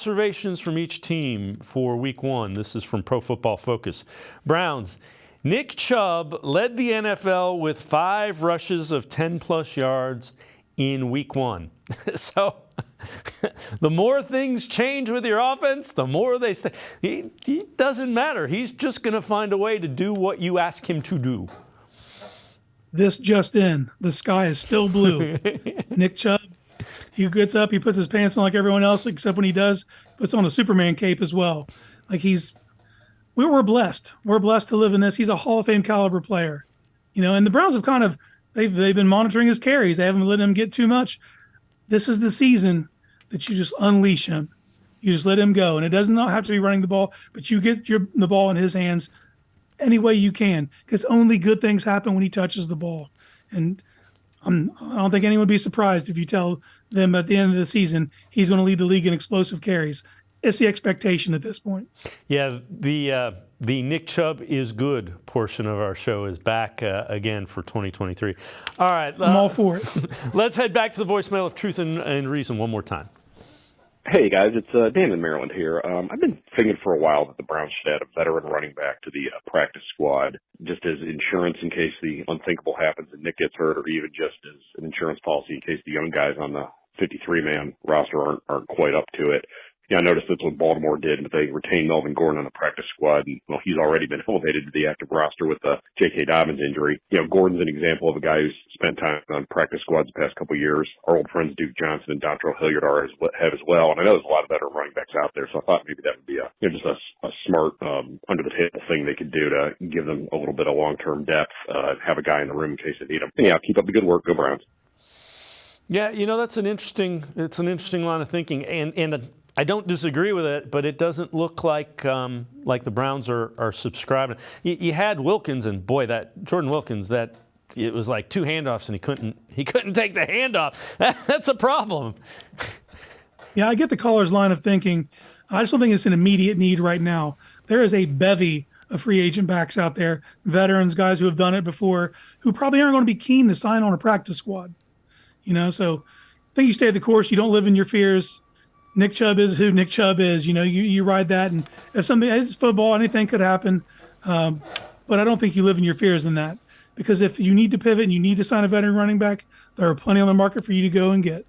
Observations from each team for week one. This is from Pro Football Focus. Browns. Nick Chubb led the NFL with 5 rushes of 10-plus yards in week one. So the more things change with your offense, the more they stay. He doesn't matter. He's just going to find a way to do what you ask him to do. This just in. The sky is still blue. Nick Chubb, he gets up, he puts his pants on like everyone else, except when he does, puts on a Superman cape as well. Like we're blessed. We're blessed to live in this. He's a Hall of Fame caliber player. And the Browns have they've been monitoring his carries. They haven't let him get too much. This is the season that you just unleash him. You just let him go. And it does not have to be running the ball, but you get the ball in his hands any way you can, because only good things happen when he touches the ball. And I don't think anyone would be surprised if you tell them at the end of the season he's going to lead the league in explosive carries. It's the expectation at this point. Yeah, the Nick Chubb is good portion of our show is back again for 2023. All right. I'm all for it. Let's head back to the voicemail of Truth and Reason one more time. Hey, guys, it's Dan in Maryland here. I've been thinking for a while that the Browns should add a veteran running back to the practice squad, just as insurance in case the unthinkable happens and Nick gets hurt, or even just as an insurance policy in case the young guys on the 53-man roster aren't quite up to it. Yeah, I noticed that's what Baltimore did, but they retained Melvin Gordon on the practice squad, and he's already been elevated to the active roster with the J.K. Dobbins injury. Gordon's an example of a guy who's spent time on practice squads the past couple of years. Our old friends Duke Johnson and Dontrell Hilliard have as well, and I know there's a lot of better running backs out there, so I thought maybe that would be just a smart under-the-table thing they could do to give them a little bit of long-term depth, have a guy in the room in case they need him. Anyhow, keep up the good work. Go Browns. Yeah, that's an interesting line of thinking, and I don't disagree with it, but it doesn't look like the Browns are subscribing. You had Wilkins, and boy, that Jordan Wilkins, it was like 2 handoffs, and he couldn't take the handoff. That's a problem. Yeah, I get the caller's line of thinking. I just don't think it's an immediate need right now. There is a bevy of free agent backs out there, veterans, guys who have done it before, who probably aren't going to be keen to sign on a practice squad. So I think you stay the course. You don't live in your fears. Nick Chubb is who Nick Chubb is. You ride that, and if it's football, anything could happen. But I don't think you live in your fears in that, because if you need to pivot and you need to sign a veteran running back, there are plenty on the market for you to go and get.